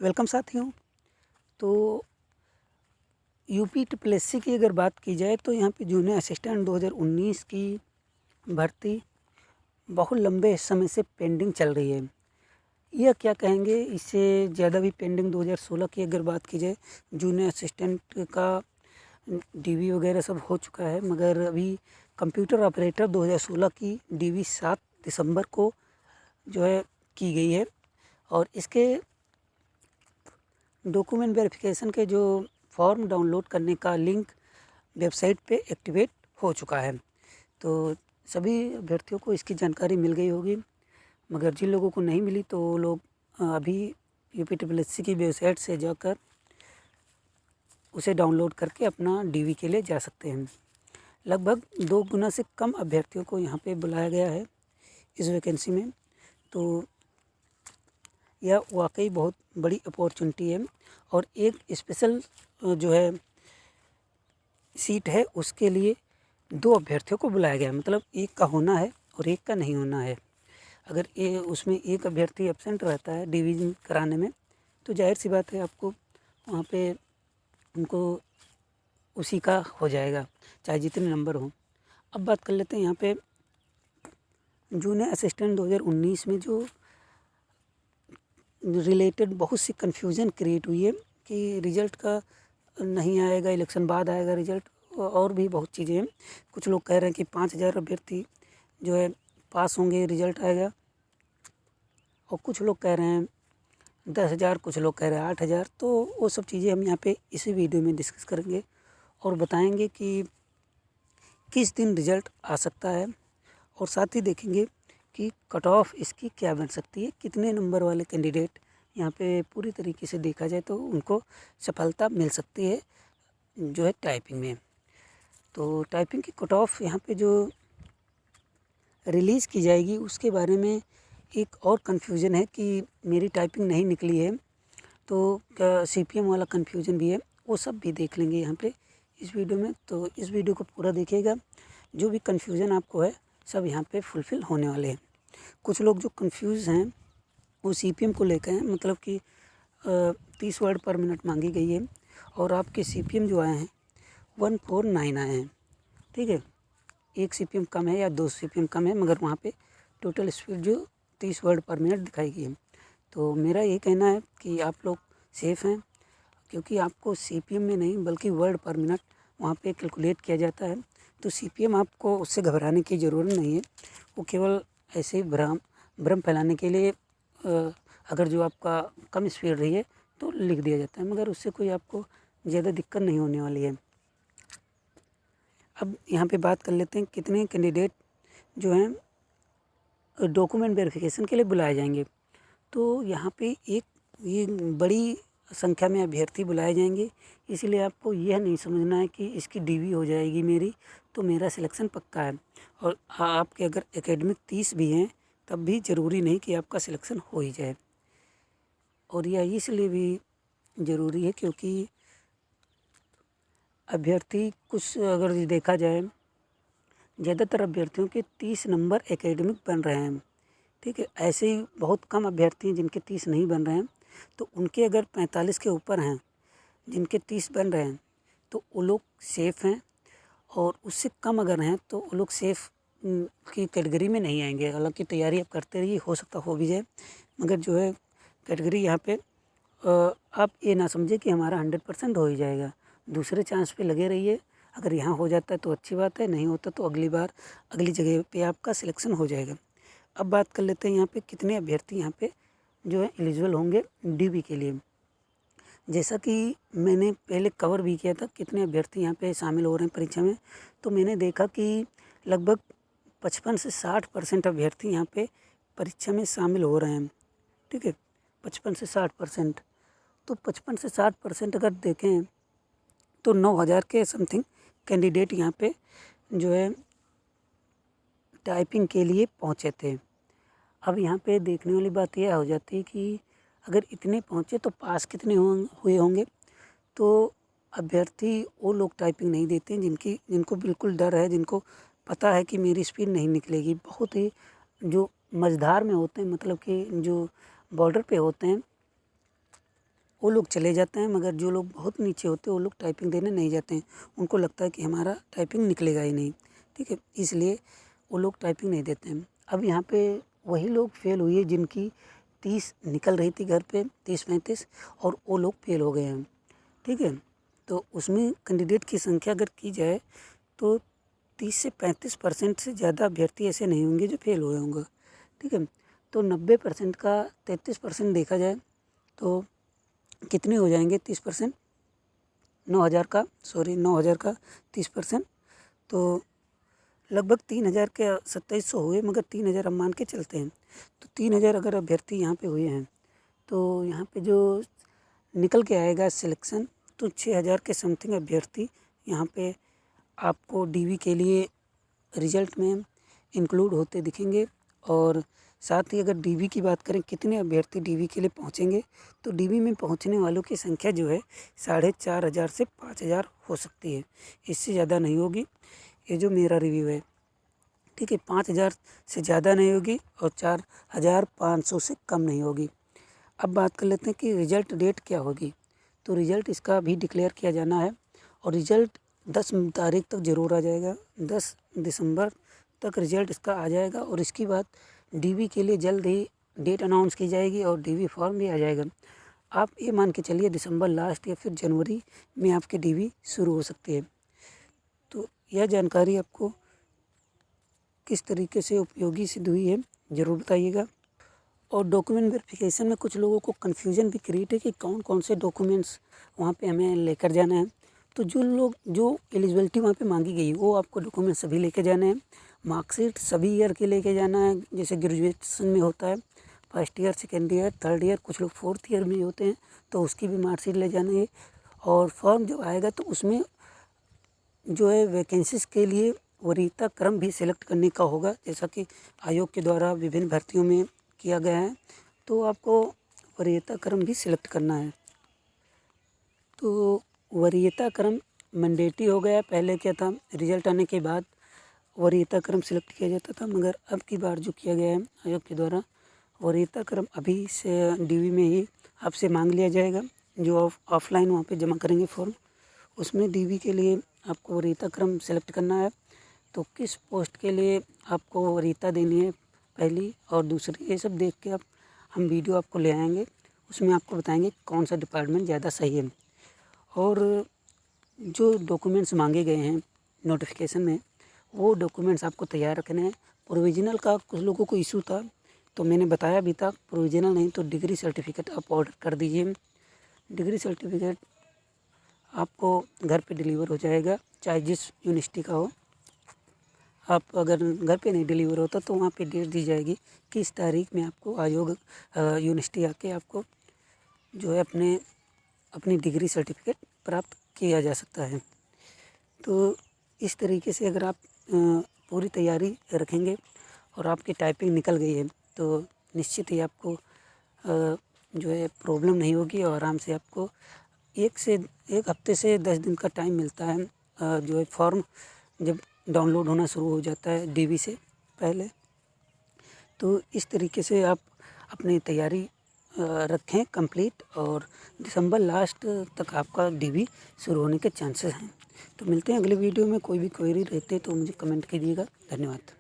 Welcome साथियों। तो UP triple SC की अगर बात की जाए तो यहाँ पे जूनियर असिस्टेंट 2019 की भर्ती बहुत लंबे समय से पेंडिंग चल रही है। यह क्या कहेंगे, इससे ज़्यादा भी पेंडिंग 2016 की अगर बात की जाए, जूनियर असिस्टेंट का डीवी वगैरह सब हो चुका है, मगर अभी कंप्यूटर ऑपरेटर 2016 की डीवी 7 दिसंबर को जो है की गई है और इसके डॉक्यूमेंट वेरिफिकेशन के जो फॉर्म डाउनलोड करने का लिंक वेबसाइट पे एक्टिवेट हो चुका है। तो सभी अभ्यर्थियों को इसकी जानकारी मिल गई होगी, मगर जिन लोगों को नहीं मिली तो वो लोग अभी यूपी ट्रिपल एससी की वेबसाइट से जाकर उसे डाउनलोड करके अपना डीवी के लिए जा सकते हैं। लगभग 2 गुना से कम अभ्यर्थियों को यहाँ पे बुलाया गया है इस वैकेंसी में। तो यह वाकई बहुत बड़ी अपॉर्चुनिटी है और एक स्पेशल जो है सीट है, उसके लिए 2 अभ्यर्थियों को बुलाया गया है। मतलब एक का होना है और एक का नहीं होना है। अगर उसमें एक अभ्यर्थी एब्सेंट रहता है डिवीज़न कराने में, तो जाहिर सी बात है आपको वहाँ पे उनको उसी का हो जाएगा, चाहे जितने नंबर हों। अब बात कर लेते हैं यहाँ पे जूनियर असिस्टेंट 2019 में जो रिलेटेड बहुत सी कन्फ्यूज़न क्रिएट हुई है कि रिज़ल्ट का नहीं आएगा, इलेक्शन बाद आएगा रिज़ल्ट, और भी बहुत चीज़ें हैं। कुछ लोग कह रहे हैं कि 5,000 अभ्यर्थी जो है पास होंगे, रिज़ल्ट आएगा, और कुछ लोग कह रहे हैं 10,000, कुछ लोग कह रहे हैं 8,000। तो वो सब चीज़ें हम यहाँ पे इसी वीडियो में डिस्कस करेंगे और बताएंगे कि किस दिन रिज़ल्ट आ सकता है, और साथ ही देखेंगे कि कट ऑफ इसकी क्या बन सकती है, कितने नंबर वाले कैंडिडेट यहाँ पे पूरी तरीके से देखा जाए तो उनको सफलता मिल सकती है जो है टाइपिंग में। तो टाइपिंग की कट ऑफ यहाँ पे जो रिलीज़ की जाएगी उसके बारे में एक और कन्फ्यूज़न है कि मेरी टाइपिंग नहीं निकली है, तो क्या सीपीएम वाला कन्फ्यूज़न भी है, वो सब भी देख लेंगे यहाँ पे इस वीडियो में। तो इस वीडियो को पूरा देखिएगा, जो भी कन्फ्यूज़न आपको है सब यहाँ पे फुलफ़िल होने वाले हैं। कुछ लोग जो कन्फ्यूज़ हैं वो सीपीएम को लेकर हैं, मतलब कि 30 वर्ड पर मिनट मांगी गई है और आपके सीपीएम जो आए हैं 149 आए हैं। ठीक है, 1 सीपीएम कम है या 2 सीपीएम कम है, मगर वहाँ पे टोटल स्पीड जो 30 वर्ड पर मिनट दिखाई गई है। तो मेरा ये कहना है कि आप लोग सेफ़ हैं, क्योंकि आपको सीपीएम में नहीं बल्कि वर्ड पर मिनट वहाँ पे कैलकुलेट किया जाता है। तो सीपीएम आपको उससे घबराने की ज़रूरत नहीं है, वो केवल ऐसे ही भ्रम फैलाने के लिए अगर जो आपका कम स्पीड रही है तो लिख दिया जाता है, मगर उससे कोई आपको ज़्यादा दिक्कत नहीं होने वाली है। अब यहाँ पे बात कर लेते हैं कितने कैंडिडेट जो हैं डॉक्यूमेंट वेरिफिकेशन के लिए बुलाए जाएंगे। तो यहाँ पे ये बड़ी संख्या में अभ्यर्थी बुलाए जाएंगे, इसलिए आपको यह नहीं समझना है कि इसकी डीवी हो जाएगी मेरी तो मेरा सिलेक्शन पक्का है। और आपके अगर एकेडमिक 30 भी हैं तब भी ज़रूरी नहीं कि आपका सिलेक्शन हो ही जाए। और यह इसलिए भी ज़रूरी है क्योंकि अभ्यर्थी कुछ अगर देखा जाए, ज़्यादातर अभ्यर्थियों के 30 नंबर एकेडमिक बन रहे हैं। ठीक है, ऐसे ही बहुत कम अभ्यर्थी हैं जिनके 30 नहीं बन रहे हैं। तो उनके अगर 45 के ऊपर हैं जिनके 30 बन रहे हैं तो वो लोग सेफ़ हैं, और उससे कम अगर हैं तो वो लोग सेफ़ की कैटेगरी में नहीं आएंगे। हालांकि तैयारी आप करते रहिए, हो सकता हो भी जाए, मगर जो है कैटेगरी यहाँ पे आप ये ना समझे कि हमारा 100% हो ही जाएगा। दूसरे चांस पे लगे रहिए, अगर यहाँ हो जाता है तो अच्छी बात है, नहीं होता तो अगली बार अगली जगह पे आपका सिलेक्शन हो जाएगा। अब बात कर लेते हैं यहाँ पे कितने अभ्यर्थी यहाँ पे जो है एलिजिबल होंगे डीवी के लिए। जैसा कि मैंने पहले कवर भी किया था कितने अभ्यर्थी यहाँ पे शामिल हो रहे हैं परीक्षा में, तो मैंने देखा कि लगभग 55 से 60% अभ्यर्थी यहाँ पे परीक्षा में शामिल हो रहे हैं। ठीक है, 55 से 60%। तो 55 से 60% अगर देखें तो 9,000 के समथिंग कैंडिडेट यहाँ पे जो है टाइपिंग के लिए पहुँचे थे। अब यहाँ पे देखने वाली बात यह हो जाती है कि अगर इतने पहुँचे तो पास कितने हुए होंगे। तो अभ्यर्थी वो लोग टाइपिंग नहीं देते हैं जिनको बिल्कुल डर है, जिनको पता है कि मेरी स्पीड नहीं निकलेगी। बहुत ही जो मझधार में होते हैं, मतलब कि जो बॉर्डर पे होते हैं, वो लोग चले जाते हैं, मगर जो लोग बहुत नीचे होते हैं वो लोग टाइपिंग देने नहीं जाते हैं। उनको लगता है कि हमारा टाइपिंग निकलेगा ही नहीं, ठीक है, इसलिए वो लोग टाइपिंग नहीं देते हैं। अब यहाँ पे वही लोग फेल हुए जिनकी 30 निकल रही थी घर पे, 30-35, और वो लोग फेल हो गए हैं, ठीक है। तो उसमें कैंडिडेट की संख्या अगर की जाए तो 30 से 35% से ज़्यादा अभ्यर्थी ऐसे नहीं होंगे जो फेल हुए होंगे, ठीक है। तो 90% का 33% देखा जाए तो कितने हो जाएंगे 30%, 9,000 का 30%, तो लगभग 3,000 के 2700 हुए, मगर 3,000 हम मान के चलते हैं। तो 3,000 अगर अभ्यर्थी यहाँ पे हुए हैं तो यहाँ पे जो निकल के आएगा सिलेक्शन, तो 6,000 के समथिंग अभ्यर्थी यहाँ पे आपको डीवी के लिए रिजल्ट में इंक्लूड होते दिखेंगे। और साथ ही अगर डीवी की बात करें कितने अभ्यर्थी डीवी के लिए पहुँचेंगे, तो डीवी में पहुँचने वालों की संख्या जो है 4,500 से 5,000 हो सकती है, इससे ज़्यादा नहीं होगी। ये जो मेरा रिव्यू है, ठीक है, 5,000 से ज़्यादा नहीं होगी और 4,500 से कम नहीं होगी। अब बात कर लेते हैं कि रिज़ल्ट डेट क्या होगी। तो रिज़ल्ट इसका भी डिक्लेयर किया जाना है और रिज़ल्ट 10 तारीख तक ज़रूर आ जाएगा। 10 दिसंबर तक रिज़ल्ट इसका आ जाएगा और इसके बाद डीवी के लिए जल्द ही डेट अनाउंस की जाएगी और डीवी फॉर्म भी आ जाएगा। आप ये मान के चलिए दिसंबर लास्ट या फिर जनवरी में आपके डीवी शुरू हो सकती है। तो यह जानकारी आपको किस तरीके से उपयोगी सिद्ध हुई है ज़रूर बताइएगा। और डॉक्यूमेंट वेरिफिकेशन में कुछ लोगों को कन्फ्यूजन भी क्रिएट है कि कौन कौन से डॉक्यूमेंट्स वहाँ पे हमें लेकर जाना है। तो जो एलिजिबिलिटी वहाँ पे मांगी गई वो आपको डॉक्यूमेंट सभी लेके जाने हैं। मार्कशीट सभी ईयर के लेके जाना है, जैसे ग्रेजुएशन में होता है first year, second year, third year, कुछ लोग फोर्थ ईयर में होते हैं तो उसकी भी मार्कशीट ले जाना है। और फॉर्म जब आएगा तो उसमें जो है वैकेंसीज़ के लिए वरीयता क्रम भी सिलेक्ट करने का होगा, जैसा कि आयोग के द्वारा विभिन्न भर्तियों में किया गया है। तो आपको वरीयता क्रम भी सिलेक्ट करना है। तो वरीयता क्रम मैंडेटरी हो गया। पहले क्या था, रिजल्ट आने के बाद वरीयता क्रम सिलेक्ट किया जाता था, मगर अब की बार जो किया गया है आयोग के द्वारा, वरीयता क्रम अभी से डीवी में ही आपसे मांग लिया जाएगा। जो ऑफलाइन वहाँ पे जमा करेंगे फॉर्म, उसमें डीवी के लिए आपको वरीयता क्रम सेलेक्ट करना है। तो किस पोस्ट के लिए आपको वरीयता देनी है पहली और दूसरी, ये सब देख के हम वीडियो आपको ले आएंगे, उसमें आपको बताएंगे कौन सा डिपार्टमेंट ज़्यादा सही है। और जो डॉक्यूमेंट्स मांगे गए हैं नोटिफिकेशन में, वो डॉक्यूमेंट्स आपको तैयार रखने हैं। प्रोविज़नल का कुछ लोगों को इशू था तो मैंने बताया भी था, प्रोविज़नल नहीं तो डिग्री सर्टिफिकेट आप ऑर्डर कर दीजिए। डिग्री सर्टिफिकेट आपको घर पे डिलीवर हो जाएगा, चाहे जिस यूनिवर्सिटी का हो। आप अगर घर पे नहीं डिलीवर होता तो वहाँ पे डेट दी जाएगी कि इस तारीख में आपको आयोग यूनिवर्सिटी आके आपको जो है अपनी डिग्री सर्टिफिकेट प्राप्त किया जा सकता है। तो इस तरीके से अगर आप पूरी तैयारी रखेंगे और आपकी टाइपिंग निकल गई है तो निश्चित ही आपको जो है प्रॉब्लम नहीं होगी और आराम से आपको एक हफ्ते से 10 दिन का टाइम मिलता है जो है फॉर्म जब डाउनलोड होना शुरू हो जाता है डीवी से पहले। तो इस तरीके से आप अपनी तैयारी रखें कंप्लीट और दिसंबर लास्ट तक आपका डीवी शुरू होने के चांसेस हैं। तो मिलते हैं अगले वीडियो में। कोई भी क्वेरी रहते तो मुझे कमेंट कीजिएगा। धन्यवाद।